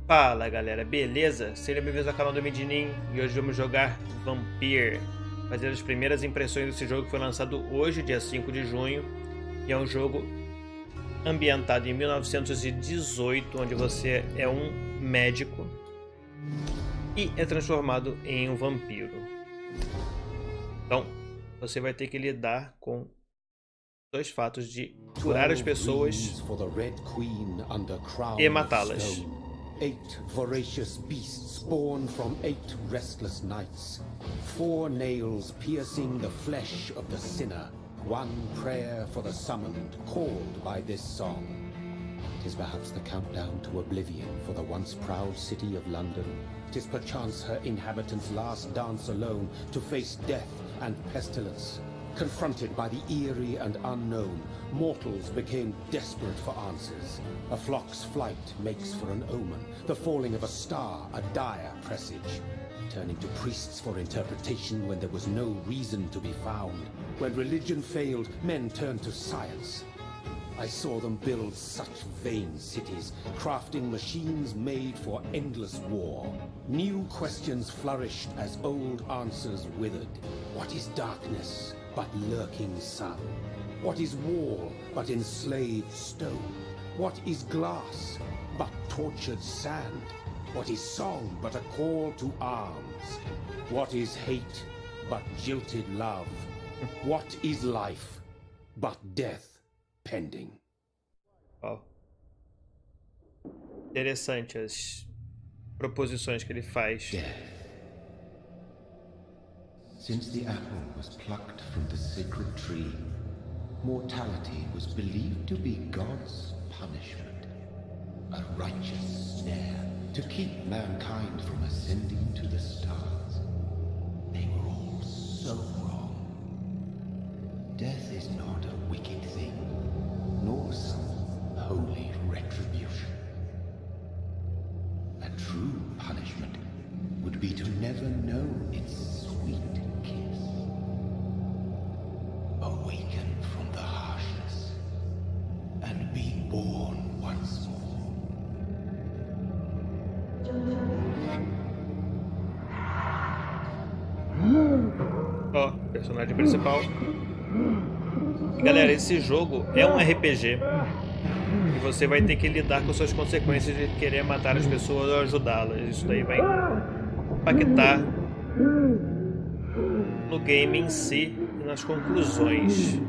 Fala galera, beleza? Sejam bem-vindos ao canal do Medinin e hoje vamos jogar VAMPYR. Fazer as primeiras impressões desse jogo que foi lançado hoje, dia 5 de junho. E é um jogo ambientado em 1918, onde você é um médico e é transformado em um vampiro. Então, você vai ter que lidar com dois fatos de curar as pessoas e matá-las. 8 voracious beasts born from 8 restless nights. 4 nails piercing the flesh of the sinner. 1 prayer for the summoned, called by this song. 'Tis perhaps the countdown to oblivion for the once proud city of London. 'Tis perchance her inhabitants' last dance alone to face death and pestilence. Confronted by the eerie and unknown, mortals became desperate for answers. A flock's flight makes for an omen, the falling of a star a dire presage. Turning to priests for interpretation when there was no reason to be found. When religion failed, men turned to science. I saw them build such vain cities, crafting machines made for endless war. New questions flourished as old answers withered. What is darkness but lurking sun? What is wall but enslaved stone? What is glass but tortured sand? What is song but a call to arms? What is hate but jilted love? What is life but death pending? Ó, interessante as proposições que ele faz. Since the apple was plucked from the sacred tree, mortality was believed to be God's punishment, a righteous snare to keep mankind from ascending to the stars. They were all so wrong. Death is not a wicked thing, nor some holy retribution. A true punishment would be to never know its sweet kiss. Awaken from the harshness and be born once more. Ó, personagem principal. E, galera, esse jogo é um RPG e você vai ter que lidar com suas consequências de querer matar as pessoas ou ajudá-las. Isso daí vai impactar no game em si e nas conclusões.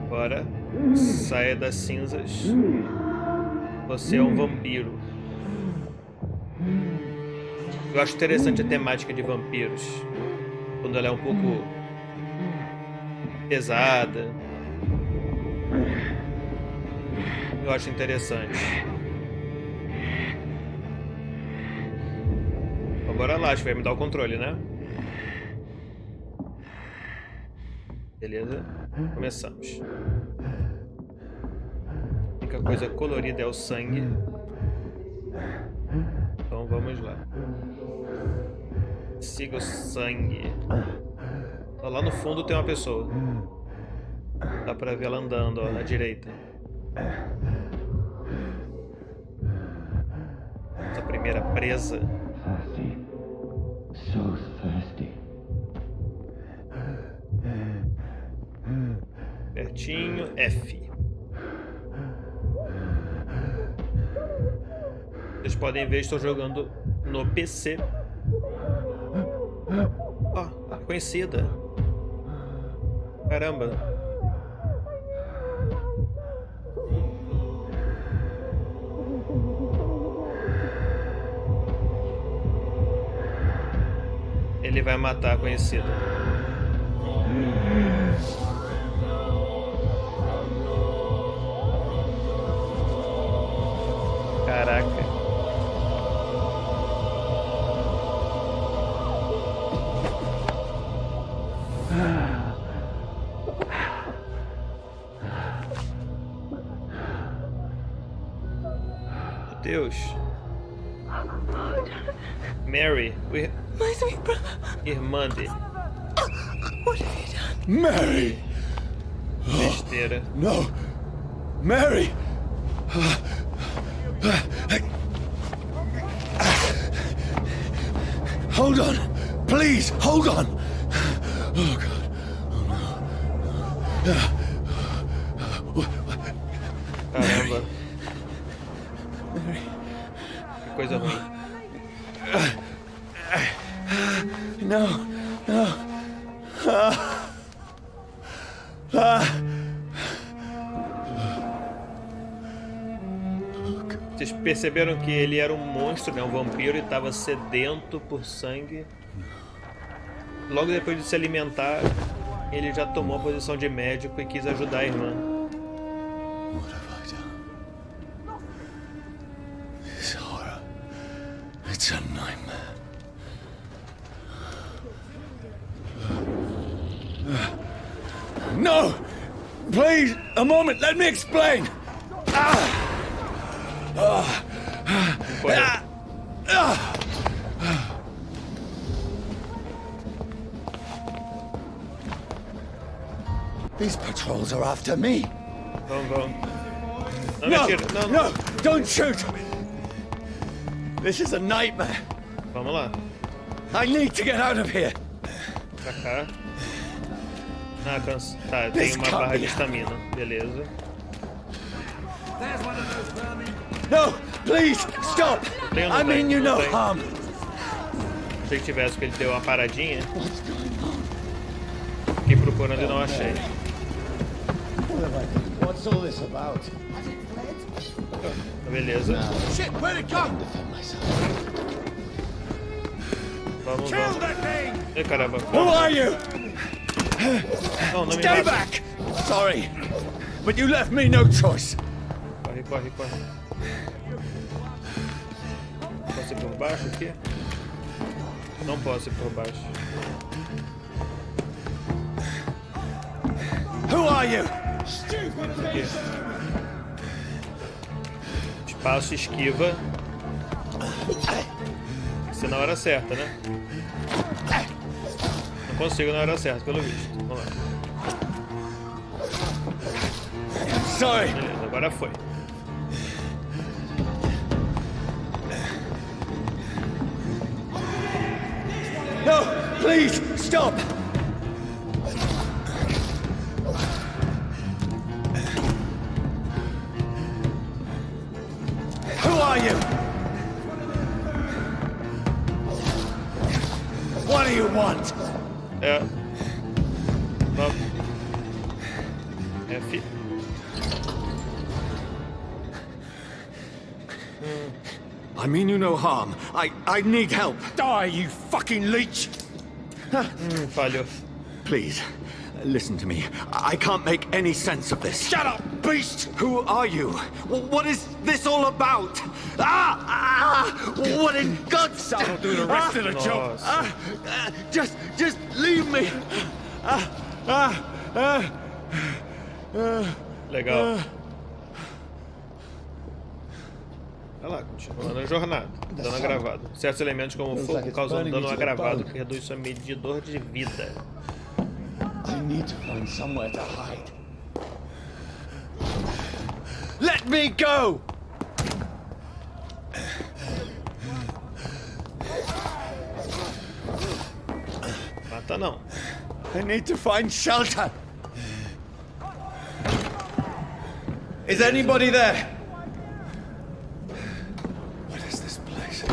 Agora, saia das cinzas. Você é um vampiro. Eu acho interessante a temática de vampiros, quando ela é um pouco pesada. Eu acho interessante. Agora lá, acho que vai me dar o controle, né? Beleza, começamos. A única coisa colorida é o sangue. Então vamos lá. Siga o sangue. Ó, lá no fundo tem uma pessoa. Dá pra ver ela andando, ó, na direita. Essa primeira presa. So thirsty. Pertinho, F. Vocês podem ver, estou jogando no PC. Ó, conhecida. Caramba. Ele vai matar a conhecida. Caraca. Meu Deus. Mary, My sweet brother. irmã dele. What have you done? Mary! Besteira. No. Mary! Hold on! Please, hold on! Oh, God. Caramba. Que coisa ruim. No, no. Vocês perceberam que ele era um monstro, né? Um vampiro, e estava sedento por sangue. Logo depois de se alimentar, ele já tomou a posição de médico e quis ajudar a irmã. What have I done? This horror. It's a nightmare. No! Please, a moment, let me explain! These patrols are after me. Vamos. Não, No, mentira. Não. no, don't shoot! This is a nightmare. Vamos lá. I need to get out of here. Pra cá. Ah, cansa. Tá, tem uma barra de estamina. Beleza. No, please, stop! Tem ou não I mean tem? you Não no tem. harm. Achei que tivesse, porque ele deu uma paradinha. Fiquei procurando e não achei. What's all this about? Beleza. Shit, where'd it go? Vamos. Ih, caramba. Who are you? Não me Stay mata. back! Sorry, but you left me no choice. Corre. Posso ir por baixo aqui? Não posso ir por baixo. Who are you? Aqui. Espaço, esquiva. Isso é na hora certa, né? Não consigo na hora certa, pelo visto. Vamos lá. Sorry. Beleza, agora foi. No, please, stop! Who are you? What do you want? Vamos. F. I mean you no harm. I need help. Die, you fucking leech! Falhou. Please, listen to me. I can't make any sense of this. Shut up, beast! Who are you? What is this all about? What in God's name? That'll do the rest of the job. Just leave me. Legal. Olha lá, continuando a jornada, dano agravado. Certos elementos como o fogo causando dano agravado que reduz seu medidor de vida. I need to find somewhere to hide. Let me go! Mata não. I need to find shelter. Is anybody there? What is this place?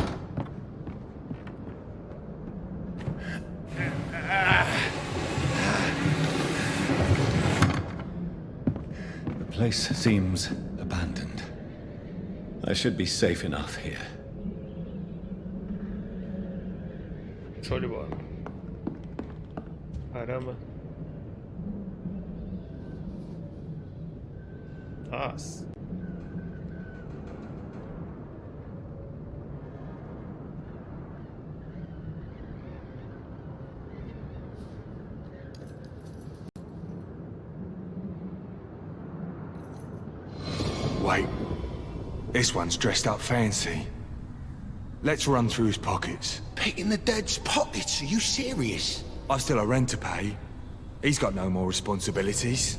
The place seems abandoned. I should be safe enough here. Show de bola. Caramba. Nossa. Wait. This one's dressed up fancy. Let's run through his pockets. Picking the dead's pockets? Are you serious? I've still a rent to pay. He's got no more responsibilities.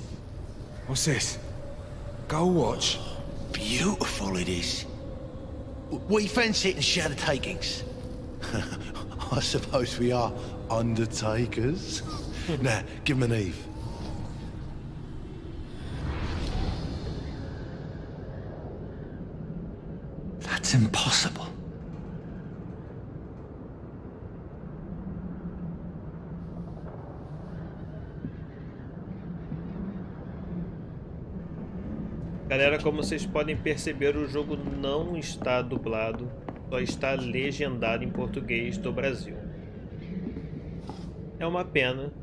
What's this? Gold watch? Beautiful it is. We fancy it and share the takings. I suppose we are undertakers. Now, give him an Eve. That's impossible. Galera, como vocês podem perceber, o jogo não está dublado, só está legendado em português do Brasil. É uma pena.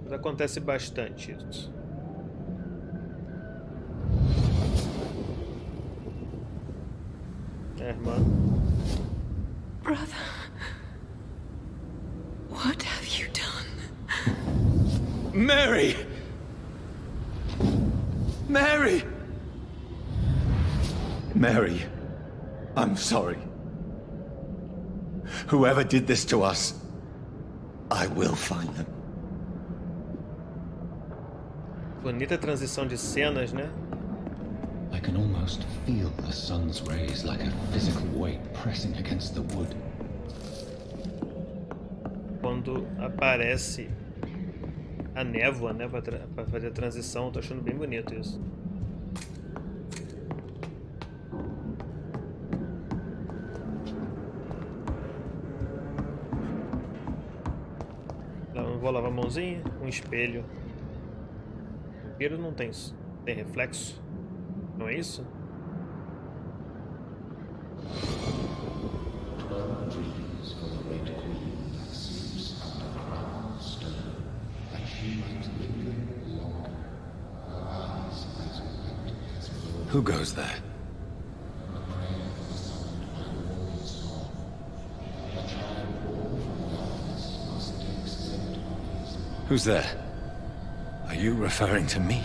Mas acontece bastante isso. Irmã. Brother, what have you done? Mary! Mary! Mary, I'm sorry. Whoever did this to us, I will find them. Bonita transição de cenas, né? I can almost feel the sun's rays like a physical weight pressing against the wood. Quando aparece a névoa, né, pra fazer a transição, tô achando bem bonito isso. Vou lavar a mãozinha, um espelho. O vampiro não tem reflexo, não é isso? Who goes there? Who's there? Are you referring to me?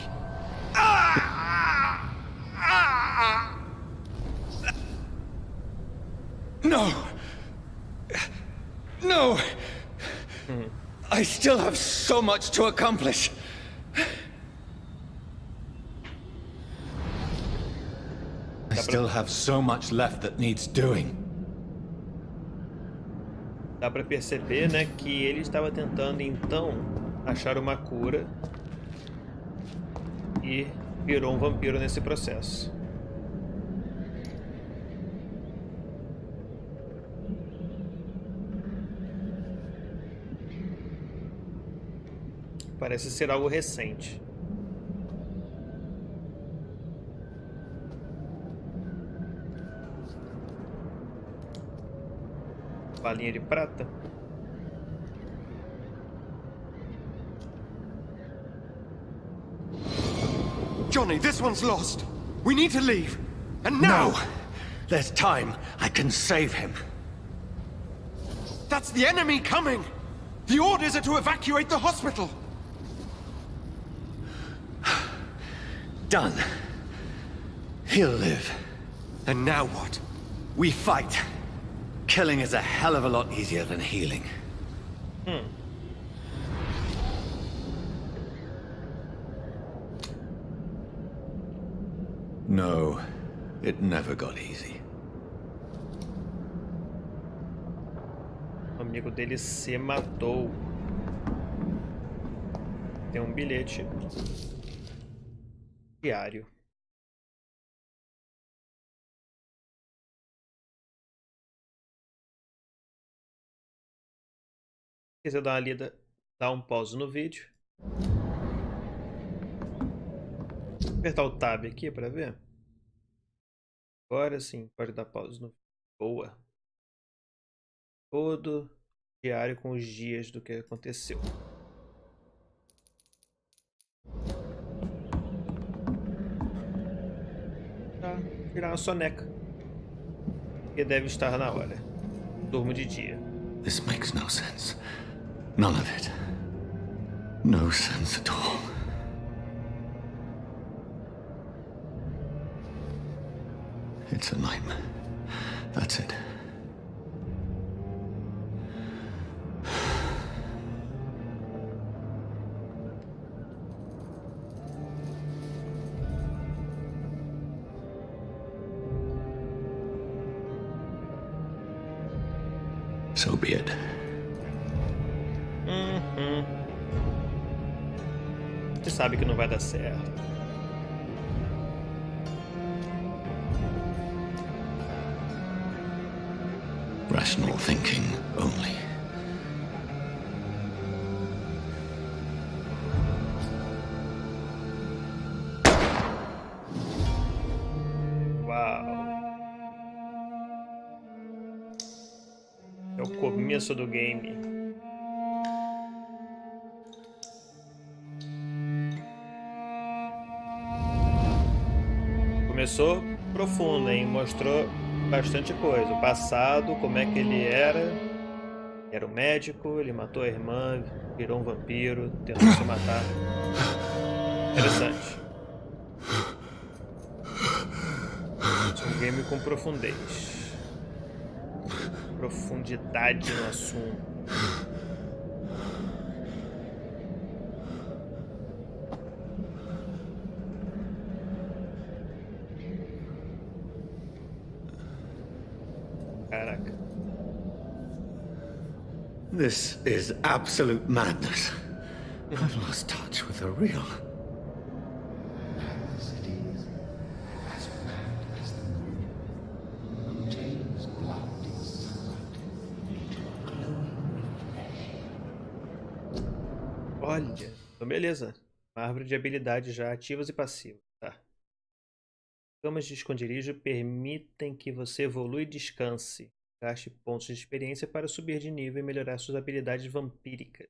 No! No! I still have so much to accomplish. I still have so much left that needs doing. Dá pra perceber, né, que ele estava tentando então achar uma cura e virou um vampiro nesse processo. Parece ser algo recente. Balinha de prata. Johnny, this one's lost. We need to leave. And now! No! There's time. I can save him. That's the enemy coming! The orders are to evacuate the hospital! Done. He'll live. And now what? We fight. Killing is a hell of a lot easier than healing. No, it never got easy. O amigo dele se matou. Tem um bilhete diário. Se quiser dar uma lida, dá um pause no vídeo. Vou apertar o tab aqui para ver. Agora sim, pode dar pause no vídeo. Boa. Todo diário com os dias do que aconteceu. Tá, virar uma soneca. Que deve estar na hora. Durmo de dia. This makes no sense. None of it. No sense at all. It's a nightmare. That's it. So be it. Você sabe que não vai dar certo. Rational thinking only. Uau. É o começo do game. Começou profundo, hein? Mostrou bastante coisa. O passado, como é que ele era. Era um médico, ele matou a irmã, virou um vampiro, tentou se matar. Interessante. Um game com profundez. Profundidade no assunto. Caraca. This is absolute madness. I've lost touch with the real. As it is, as mad as the moon, obtains blood in sunlight into a glowing reflection. Olha, então beleza. Uma árvore de habilidades já ativas e passivas. Tá. Camas de esconderijo permitem que você evolua e descanse. Gaste pontos de experiência para subir de nível e melhorar suas habilidades vampíricas.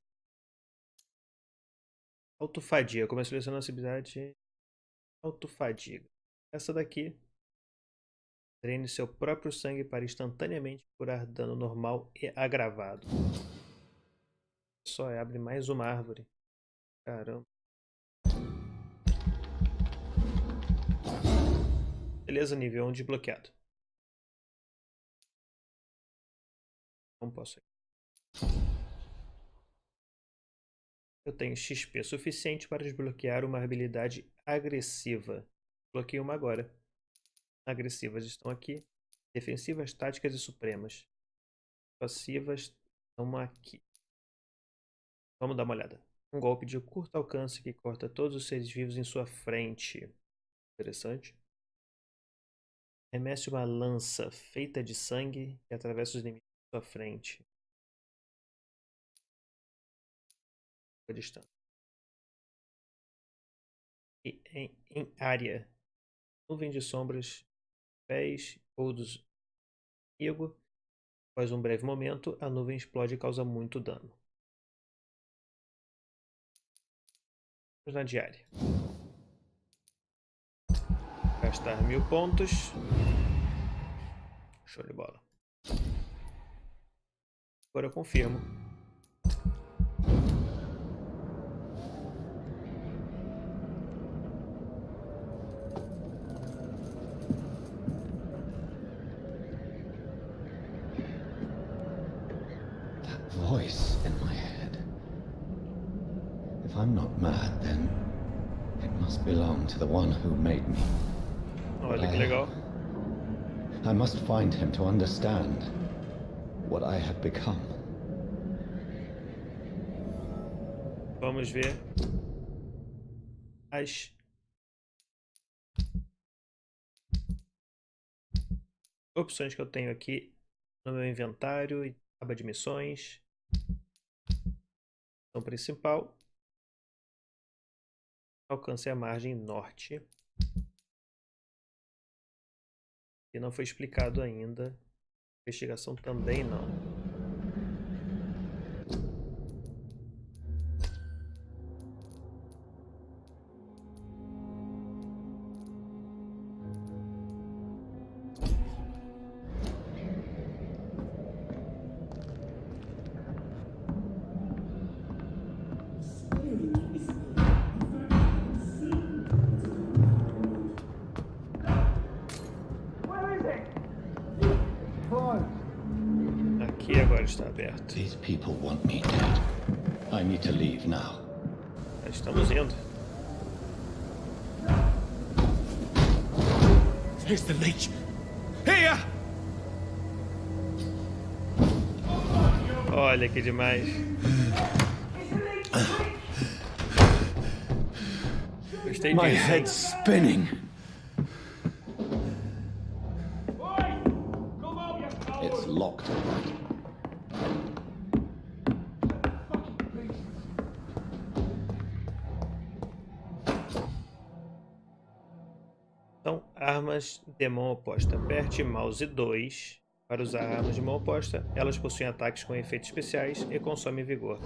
Autofadiga. Como eu seleciono essa habilidade? Autofadiga. Essa daqui. Treine seu próprio sangue para instantaneamente curar dano normal e agravado. Só abre mais uma árvore. Caramba. Beleza, nível 1 desbloqueado. Não posso. Eu tenho XP suficiente para desbloquear uma habilidade agressiva. Bloqueei uma agora. Agressivas estão aqui. Defensivas, táticas e supremas. Passivas estão aqui. Vamos dar uma olhada. Um golpe de curto alcance que corta todos os seres vivos em sua frente. Interessante. Remesse uma lança feita de sangue que atravessa os inimigos em sua frente. A distância. E em área. Nuvem de sombras, pés ou dos inimigos. Após um breve momento, a nuvem explode e causa muito dano. Vamos na diária. Gastar 1000 pontos. Show de bola. Agora eu confirmo. That voice in my head. If I'm not mad, then it must belong to the one who made me. Olha que legal. I must find him to understand what I have become. Vamos ver as opções que eu tenho aqui no meu inventário e aba de missões. Missão principal. Alcance a margem norte. E não foi explicado ainda. Investigação também não. Aqui agora está aberto. These people want me dead. I need to leave now. Já estamos indo. Here's the leech. Here! Olha que demais. Gostei My disso. head's spinning. It's locked, all right. Então, armas de mão oposta. Aperte mouse 2 para usar armas de mão oposta. Elas possuem ataques com efeitos especiais e consomem vigor.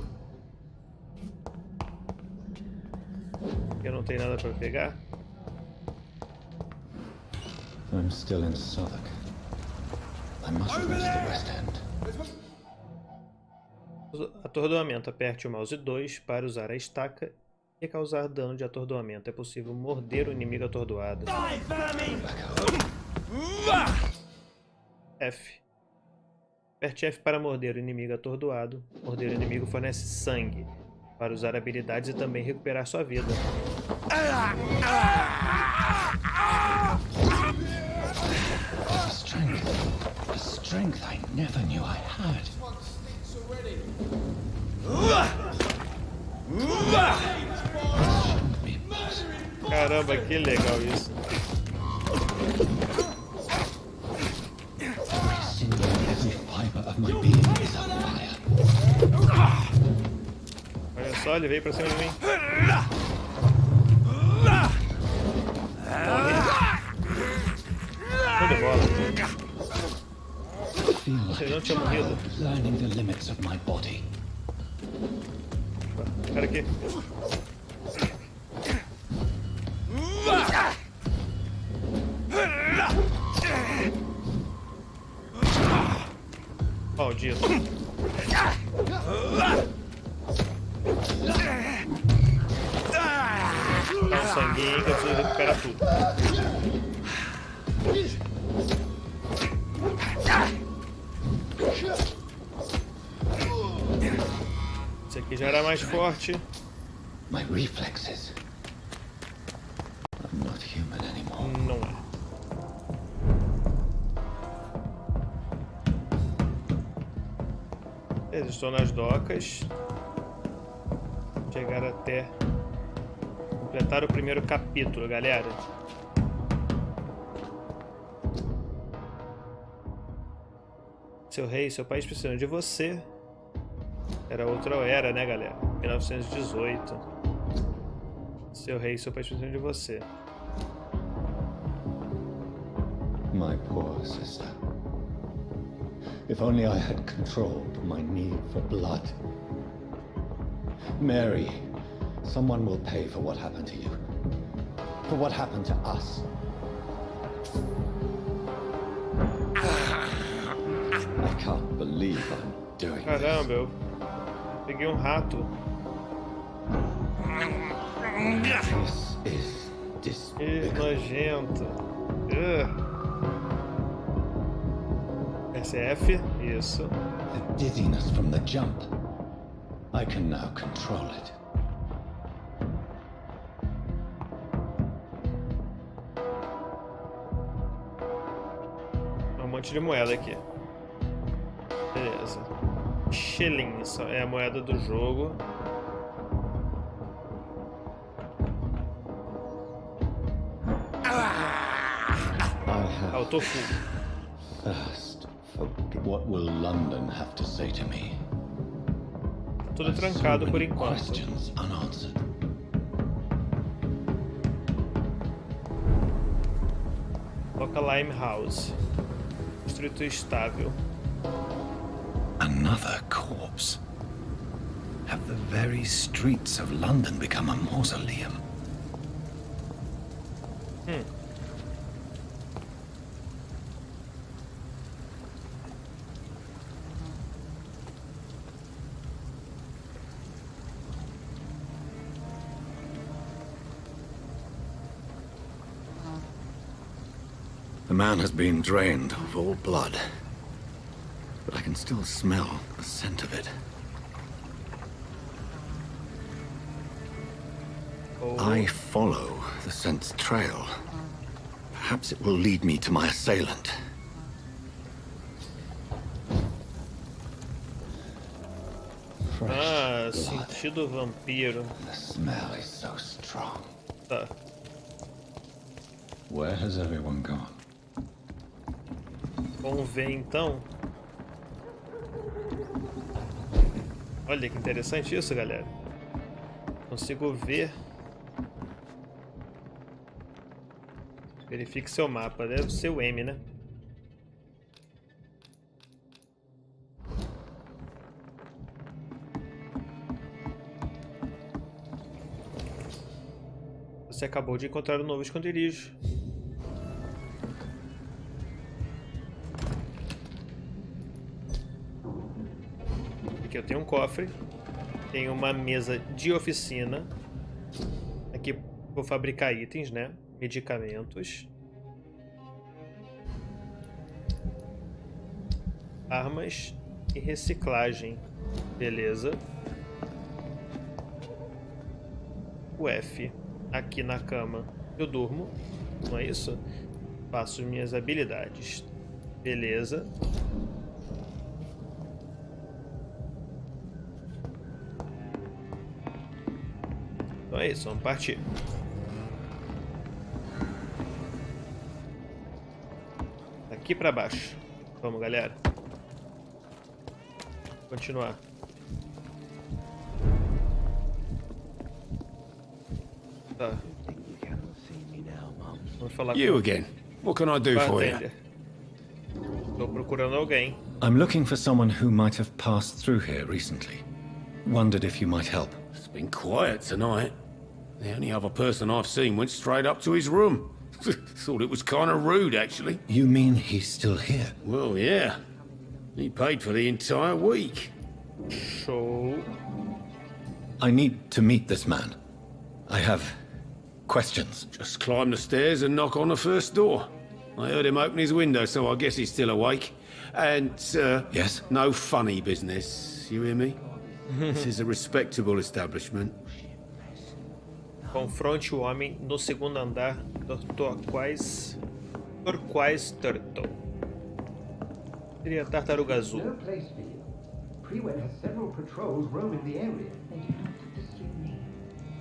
Eu não tenho nada para pegar. I'm still in Southwark. I must reach the West End. Atordoamento. Aperte o mouse 2 para usar a estaca e causar dano de atordoamento. É possível morder o inimigo atordoado. F. Aperte F para morder o inimigo atordoado. Morder o inimigo fornece sangue para usar habilidades e também recuperar sua vida. A strength I never knew I had. Caramba, que legal isso. Every fiber of my being is on fire. Olha só, ele veio pra cima de mim. Show de bola. Você não tinha morrido. Learning the limits of my body. Cara aqui. Maldito. Dá um sanguinho que eu preciso recuperar tudo. Esse aqui já era mais forte. My reflexes. I'm not human anymore. Não é. Eles estão nas docas. Chegar até completar o primeiro capítulo, galera. Seu rei e seu país precisam de você. Era outra era, né, galera? 1918. Seu rei e seu país precisam de você. My poor sister. If only I had controlled my need for blood. Mary, someone will pay for what happened to you. For what happened to us. I can't believe I'm doing Caramba, this. eu peguei um rato. This is Que despicable. nojento. SF, isso. The dizziness from the jump. I can now control it. Um monte de moeda aqui. Beleza. Shillings é a moeda do jogo. Ah, eu tô full. First, for what will London have to say to me? Tudo trancado por many enquanto. questions unanswered. Toca Limehouse. Distrito estável. Another corpse. Have the very streets of London become a mausoleum? The man has been drained of all blood, but I can still smell the scent of it. Oh. I follow the scent's trail. Perhaps it will lead me to my assailant. Sentido vampiro. The smell is so strong. Tá. Where has everyone gone? Vamos ver então. Olha que interessante isso, galera. Consigo ver. Verifique seu mapa. Deve ser o M, né? Você acabou de encontrar um novo esconderijo. Aqui eu tenho um cofre. Tenho uma mesa de oficina. Aqui vou fabricar itens, né? Medicamentos. Armas e reciclagem. Beleza. O F. Aqui na cama eu durmo, não é isso? Faço minhas habilidades. Beleza. Então é isso, vamos partir. Aqui pra baixo. Vamos, galera. Continuar. Tá. Vamos falar You com again. What can I do o for you? bartender. Estou procurando alguém. I'm looking for someone who might have passed through here recently. Wondered if you might help. It's been quiet tonight. The only other person I've seen went straight up to his room. Thought it was kind of rude, actually. You mean he's still here? Well, yeah. He paid for the entire week. Show. I need to meet this man. I have questions. Just climb the stairs and knock on the first door. I heard him open his window, so I guess he's still awake. And, Yes? no funny business, you hear me? This is a respectable establishment. Confronte o homem no segundo andar do Turquoise Turtle. Seria tartaruga azul. No place for you. Pre-Wed has several patrols roaming the area. They do not distribute me.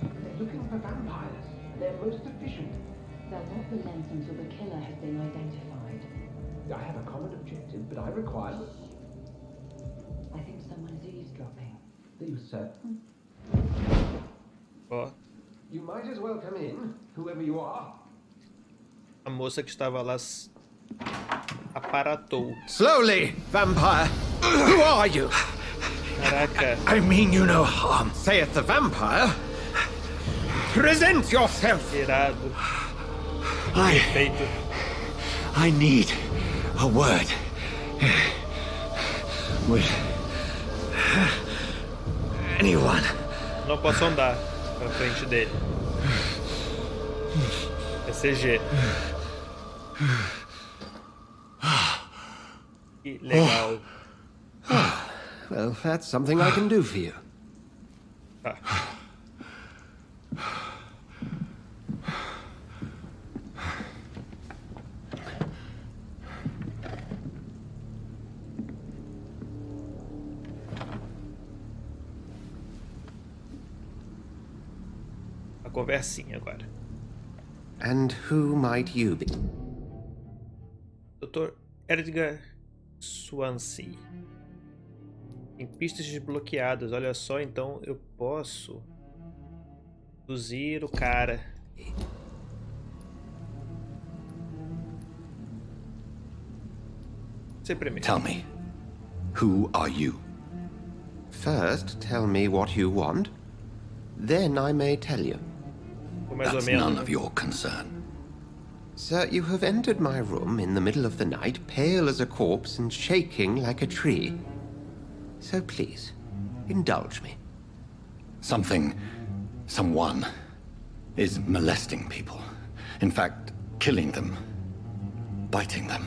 They're looking for vampires. They're most efficient. They'll not relent until the killer has been identified. I have a common objective, but I require... I think someone is eavesdropping. You, sir. Ó, You might as well come in, whoever you are. a moça que estava lá aparatou. Slowly, vampire. Who are you? Caraca, I mean you no harm. Saith the vampire. Present yourself. irado. Feito. I need a word with anyone. Não posso andar pra frente dele. É CG. Que legal. Well, that's something I can do for you. Tá. A conversinha agora. And who might you be? Dr. Edgar Swansea. Tem pistas desbloqueadas. Olha só, então eu posso induzir o cara. Você primeiro. Tell me, who are you? First, tell me what you want. Then I may tell you. Ou mais ou That's menos. none né? of your concern. Sir, you have entered my room in the middle of the night, pale as a corpse and shaking like a tree. So please, indulge me. Someone is molesting people. In fact, killing them, biting them.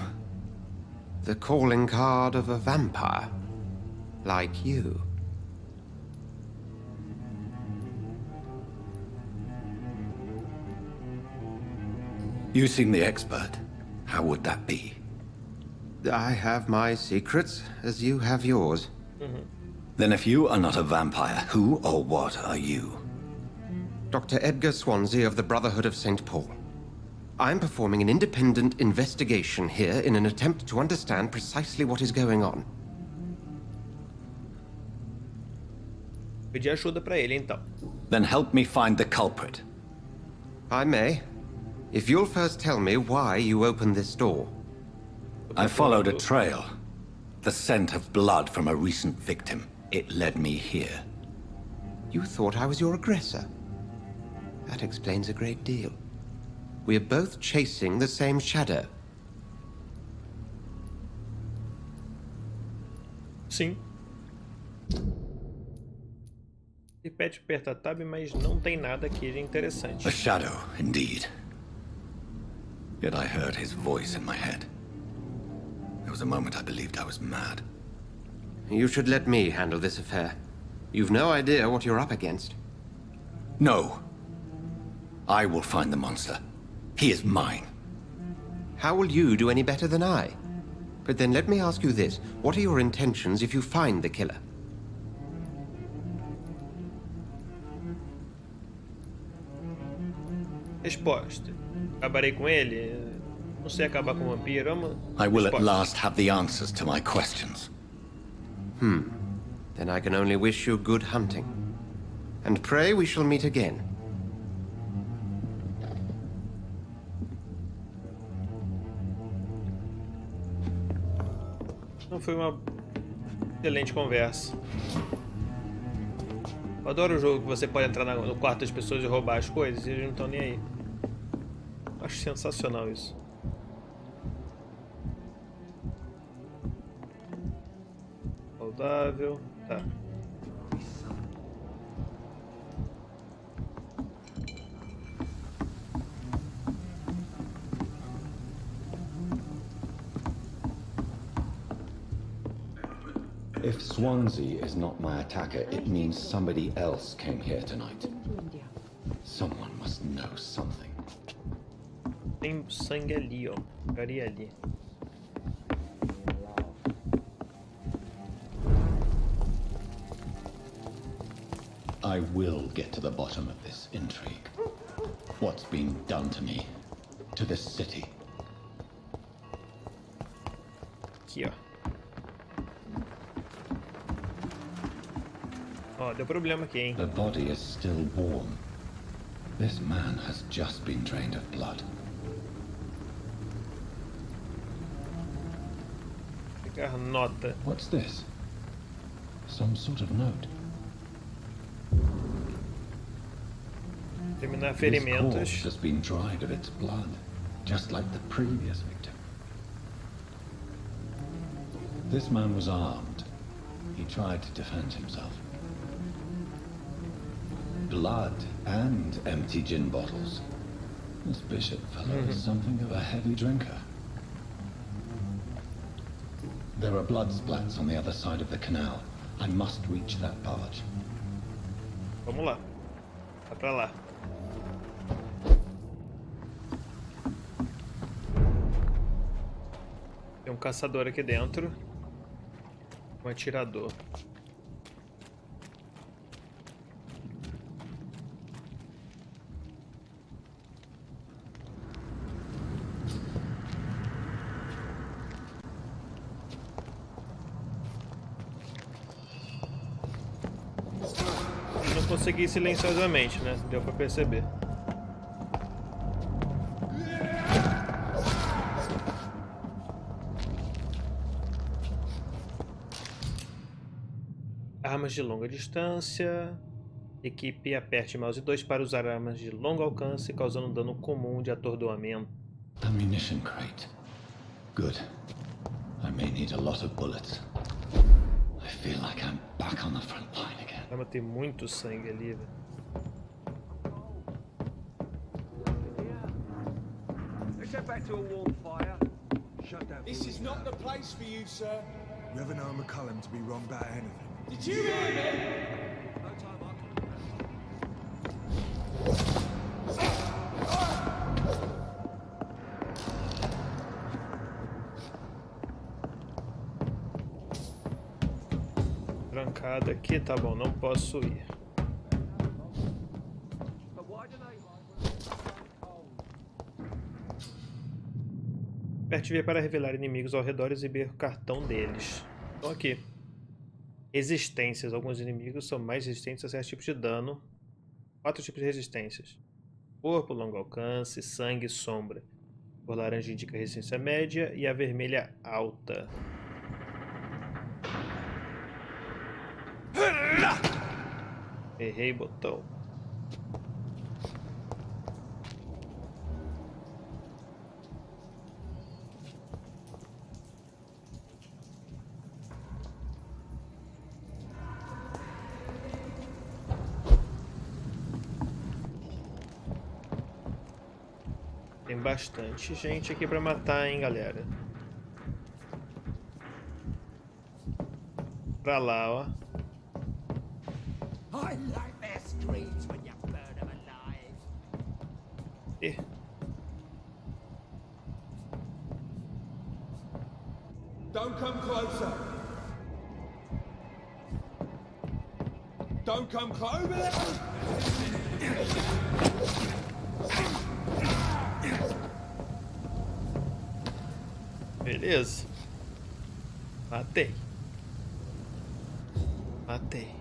The calling card of a vampire. Like you. You seem the expert. How would that be? I have my secrets, as you have yours. Then if you are not a vampire, who or what are you? Dr. Edgar Swansea of the Brotherhood of St. Paul. I'm performing an independent investigation here in an attempt to understand precisely what is going on. Pedir ajuda pra ele, então. Then help me find the culprit. I may, if you'll first tell me why you opened this door. I followed a trail. The scent of blood from a recent victim. It led me here. You thought I was your aggressor. That explains a great deal. We're both chasing the same shadow. Sim. Ele pede apertar tab, mas não tem nada aqui de interessante. A shadow, indeed. Yet I heard his voice in my head. There was a moment I believed I was mad. You should let me handle this affair. You've no idea what you're up against. No. I will find the monster. He is mine. How will you do any better than I? But then let me ask you this. What are your intentions if you find the killer? Resposta. Acabarei com ele? Não sei acabar com o vampiro. Vamos... I will at Resposta. last have the answers to my questions. Then I can only wish you good hunting. And pray we shall meet again. Não foi uma excelente conversa. Eu adoro o jogo que você pode entrar no quarto das pessoas e roubar as coisas e eles não estão nem aí. Acho sensacional isso. Saudável. Tá. If Swansea is not my attacker, it means somebody else came here tonight. Someone must know something. Tem sangue ali, ó. Ficaria ali. I will get to the bottom of this intrigue. What's been done to me, to this city. Aqui, ó. Ó, deu problema aqui, hein? The body is still warm. This man has just been drained of blood. Pegar nota. What's this? Some sort of note. Terminar This corpse ferimentos. has been dried of its blood, just like the previous victim. This man was armed. He tried to defend himself. Blood and empty gin bottles. This bishop fellow is something of a heavy drinker. There are blood splats on the other side of the canal. I must reach that barge. Vamos lá. Vai pra lá. Tem um caçador aqui dentro. Um atirador. Não consegui ir silenciosamente, né? Deu pra perceber. Armas de longa distância. Equipe aperte mouse 2 para usar armas de longo alcance, causando dano comum de atordoamento. Ammunition crate. Good. I may need a lot of bullets. I feel like I'm back on the front line again. Vai ter muito sangue ali, velho. Let's head back to a warm fire. Shut down. This is not the place for you, sir. You ever know McCullum to be wrong about anything? Did you hear me? No time I Trancar. errado aqui, tá bom, não posso ir. Aperte V para revelar inimigos ao redor e exibir o cartão deles. Então aqui. Resistências. Alguns inimigos são mais resistentes a certos tipos de dano. 4 tipos de resistências. Corpo, longo alcance, sangue, sombra. A cor laranja indica resistência média e a vermelha alta. Errei botão. Tem bastante gente aqui pra matar, hein, galera. Pra lá, ó. E... Don't come closer. Don't come closer. Beleza. Matei. Matei.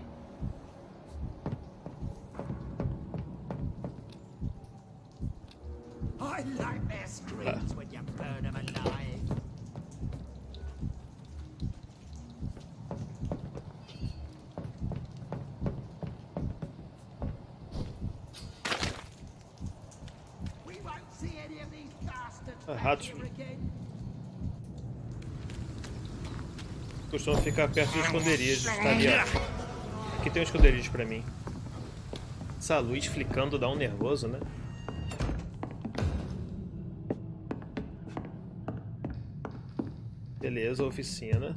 I like their screams when you burn them alive. We won't see any of these bastards back here again. Costumam ficar perto dos esconderijos, tá ali, ó. Aqui tem um esconderijo pra mim. Essa luz flicando dá um nervoso, né? Beleza, oficina.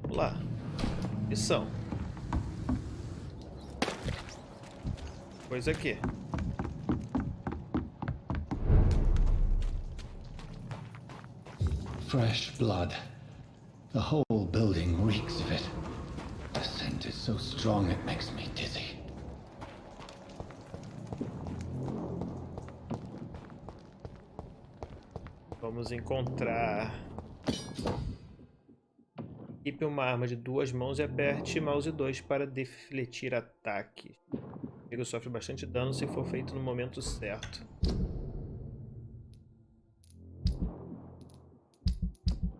Vamos lá. Missão. Coisa aqui. Fresh blood. The whole building reeks of it. The scent is so strong it makes me dizzy. Vamos encontrar. Equipe uma arma de 2 mãos e aperte mouse 2 para defletir ataques. O inimigo sofre bastante dano se for feito no momento certo.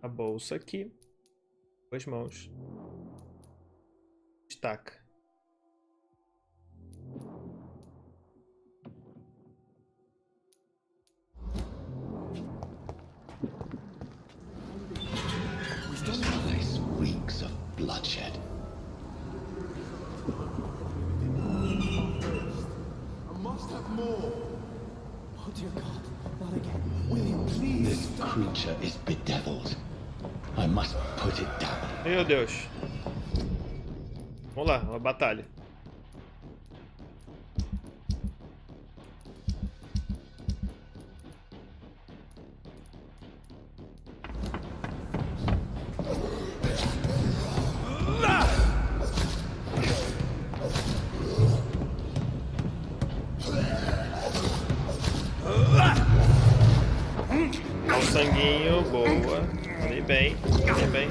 A bolsa aqui. 2 mãos. Estaca. This place reeks of bloodshed. I must have more. Oh dear God, not again. William, please. This creature is bedeviled. I must put it down. Meu Deus. Vamos lá, uma batalha. Dá um sanguinho, boa. Bem bem, bem bem.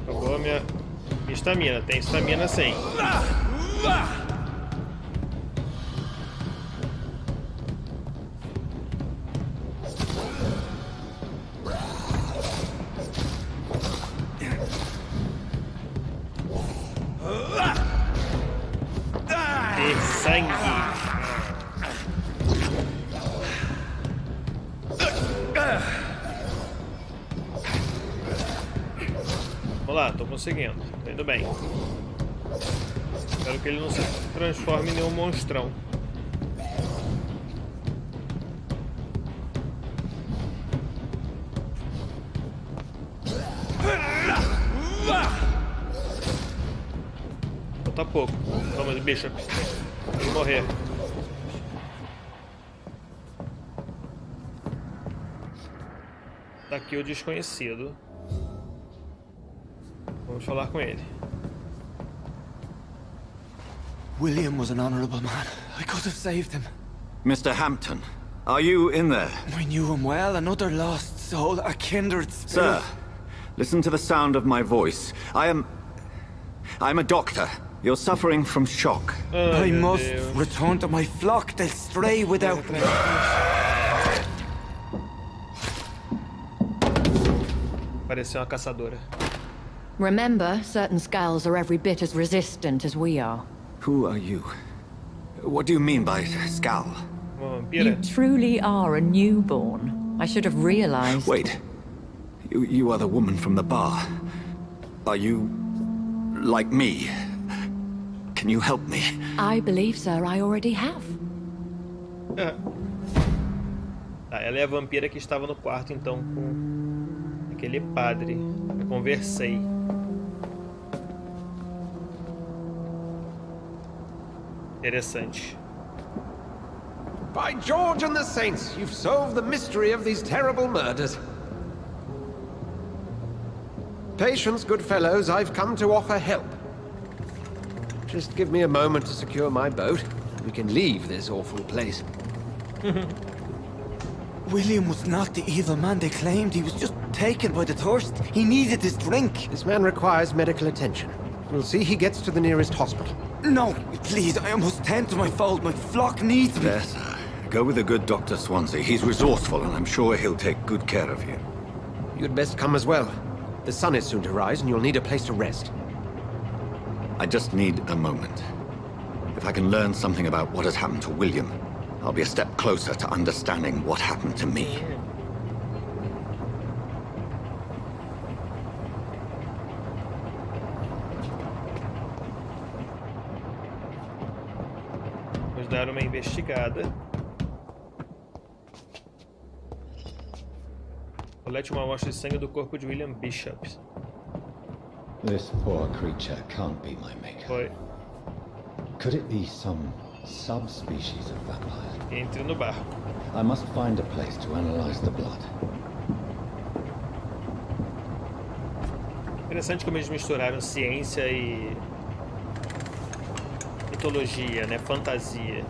Acabou a minha estamina, tem estamina sim. Sangue. Vamos lá, tô conseguindo. Tô indo bem. Espero que ele não se transforme em nenhum monstrão. Falta pouco. Vamos, bicho. Vou morrer. Tá aqui o desconhecido. Vamos falar com ele. William was an honorable man. I could have saved him. Mr. Hampton, are you in there? I knew him well, another lost soul, a kindred spirit. Sir, listen to the sound of my voice. I'm a doctor. You're suffering from shock. I must return to my flock. They'll stray without me. Pareceu uma caçadora. Remember, certain skulls are every bit as resistant as we are. Who are you? What do you mean by scowl? Uma You vampira? truly are a newborn. I should have realized. Wait. You are the woman from the bar. Are you like me? Can you help me? I believe, sir, I already have. Tá, ela é a vampira que estava no quarto, então, com aquele padre. Eu conversei. Interessante. By George and the Saints, you've solved the mystery of these terrible murders. Patience, good fellows, I've come to offer help. Just give me a moment to secure my boat. We can leave this awful place. William was not the evil man they claimed. He was just taken by the thirst. He needed his drink. This man requires medical attention. We'll see he gets to the nearest hospital. No, please, I must tend to my fold. My flock needs me. There, sir. Go with the good Dr. Swansea. He's resourceful, and I'm sure he'll take good care of you. You'd best come as well. The sun is soon to rise, and you'll need a place to rest. I just need a moment. If I can learn something about what has happened to William, I'll be a step closer to understanding what happened to me. Vamos dar uma investigada. Colete uma amostra de sangue do corpo de William Bishop. This poor creature can't be my maker. Foi. Could it be some subspecies of vampire? Entre no barco. I must find a place to analyze the blood. Interessante como eles misturaram ciência e mitologia, né? Fantasia.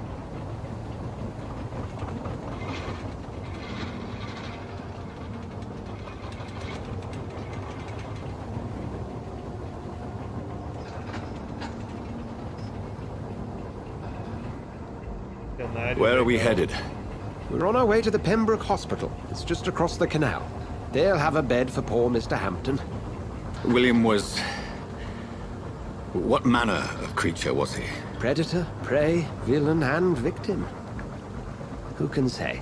Where are we headed? We're on our way to the Pembroke Hospital. It's just across the canal. They'll have a bed for poor Mr. Hampton. William was... What manner of creature was he? Predator, prey, villain, and victim. Who can say?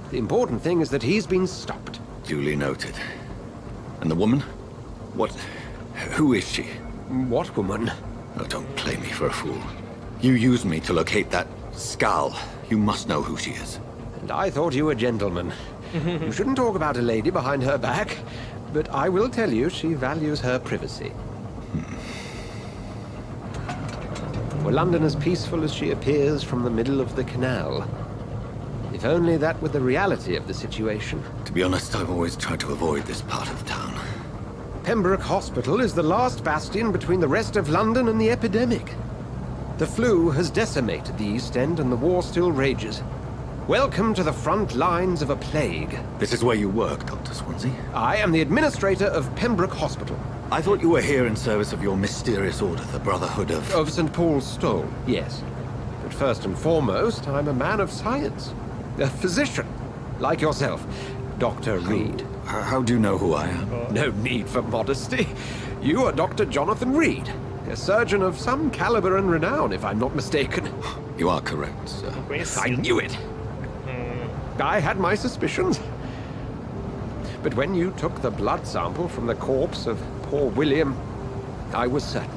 The important thing is that he's been stopped. Duly noted. And the woman? What... Who is she? What woman? Oh, don't play me for a fool. You used me to locate that skull. You must know who she is. And I thought you a gentleman. You shouldn't talk about a lady behind her back, but I will tell you she values her privacy. Were London as peaceful as she appears from the middle of the canal? If only that were the reality of the situation. To be honest, I've always tried to avoid this part of town. Pembroke Hospital is the last bastion between the rest of London and the epidemic. The flu has decimated the East End and the war still rages. Welcome to the front lines of a plague. This is where you work, Dr. Swansea? I am the administrator of Pembroke Hospital. I thought you were here in service of your mysterious order, the Brotherhood of... Of St. Paul's Stole, yes. But first and foremost, I'm a man of science. A physician, like yourself, Dr. Reed. How do you know who I am? No need for modesty. You are Dr. Jonathan Reed, a surgeon of some caliber and renown, if I'm not mistaken. You are correct, sir. I knew it. I had my suspicions. But when you took the blood sample from the corpse of poor William, I was certain.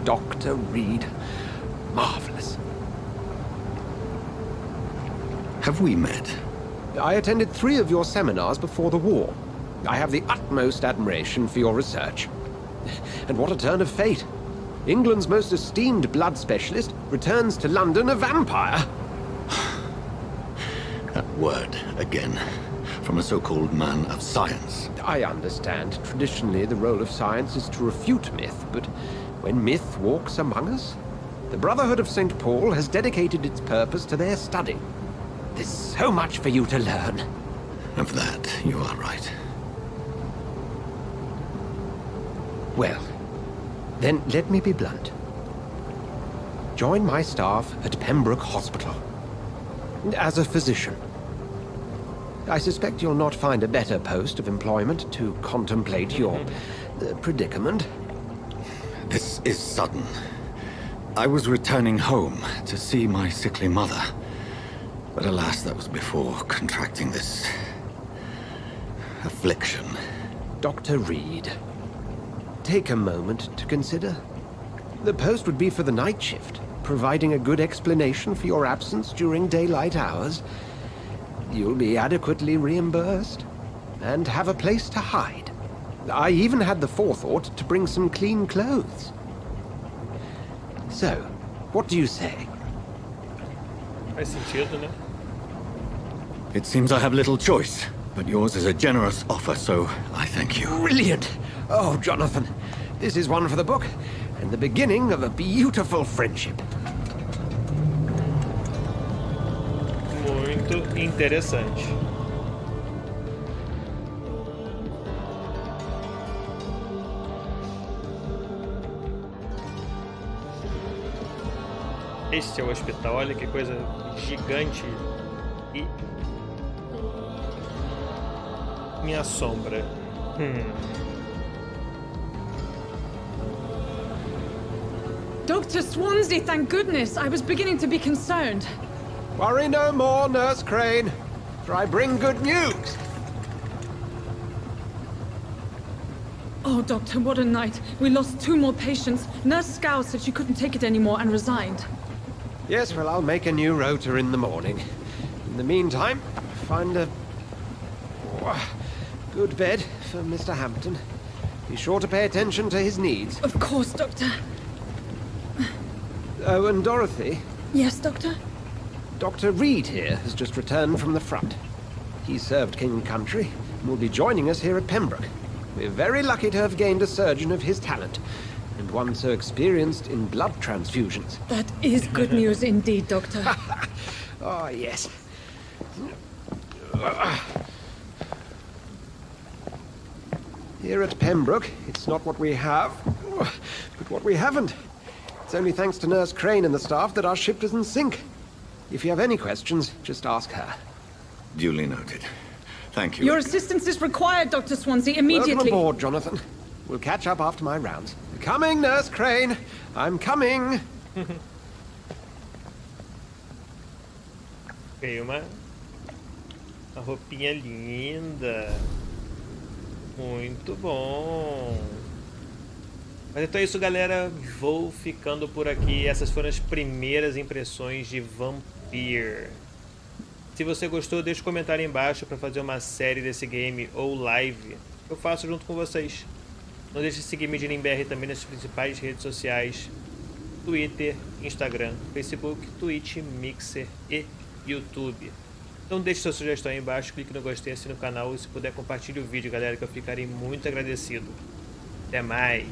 Dr. Reed. Marvelous. Have we met? I attended 3 of your seminars before the war. I have the utmost admiration for your research. And what a turn of fate. England's most esteemed blood specialist returns to London a vampire. That word again. From a so-called man of science. I understand. Traditionally, the role of science is to refute myth, but when myth walks among us, the Brotherhood of St. Paul has dedicated its purpose to their study. There's so much for you to learn. Of that, you are right. Well, then let me be blunt. Join my staff at Pembroke Hospital. As a physician. I suspect you'll not find a better post of employment to contemplate your predicament. This is sudden. I was returning home to see my sickly mother. But alas, that was before contracting this affliction. Dr. Reed, take a moment to consider. The post would be for the night shift, providing a good explanation for your absence during daylight hours. You'll be adequately reimbursed, and have a place to hide. I even had the forethought to bring some clean clothes. So, what do you say? Faz sentido, né? It seems I have little choice, but yours is a generous offer, so I thank you. Brilliant! Oh, Jonathan, this is one for the book, and the beginning of a beautiful friendship. Muito interessante. Este é o hospital, olha que coisa gigante e minha sombra. Dr. Swansea, thank goodness. I was beginning to be concerned. Worry no more, Nurse Crane, for I bring good news. Oh, Doctor, what a night. We lost 2 more patients. Nurse Scow said she couldn't take it anymore and resigned. Yes, well, I'll make a new rota in the morning. In the meantime, find a good bed for Mr. Hampton. Be sure to pay attention to his needs. Of course, Doctor. Oh, and Dorothy? Yes, Doctor? Dr. Reed here has just returned from the front. He served King and Country and will be joining us here at Pembroke. We're very lucky to have gained a surgeon of his talent, and one so experienced in blood transfusions. That is good news indeed, Doctor. Oh, yes. Here at Pembroke, it's not what we have, but what we haven't. It's only thanks to Nurse Crane and the staff that our ship doesn't sink. If you have any questions, just ask her. Duly noted. Thank you. Your assistance is required, Dr. Swansea, immediately. Welcome aboard, Jonathan. We'll catch up after my rounds. Coming, Nurse Crane. I'm coming. Veio uma roupinha linda. Muito bom. Mas então é isso, galera. Vou ficando por aqui. Essas foram as primeiras impressões de VAMPYR. Se você gostou, deixa um comentário aí embaixo para fazer uma série desse game ou live. Eu faço junto com vocês. Não deixe de seguir MedininBR também nas principais redes sociais: Twitter, Instagram, Facebook, Twitch, Mixer e YouTube. Então deixe sua sugestão aí embaixo, clique no gostei, assine o canal e se puder compartilhe o vídeo, galera, que eu ficarei muito agradecido. Até mais!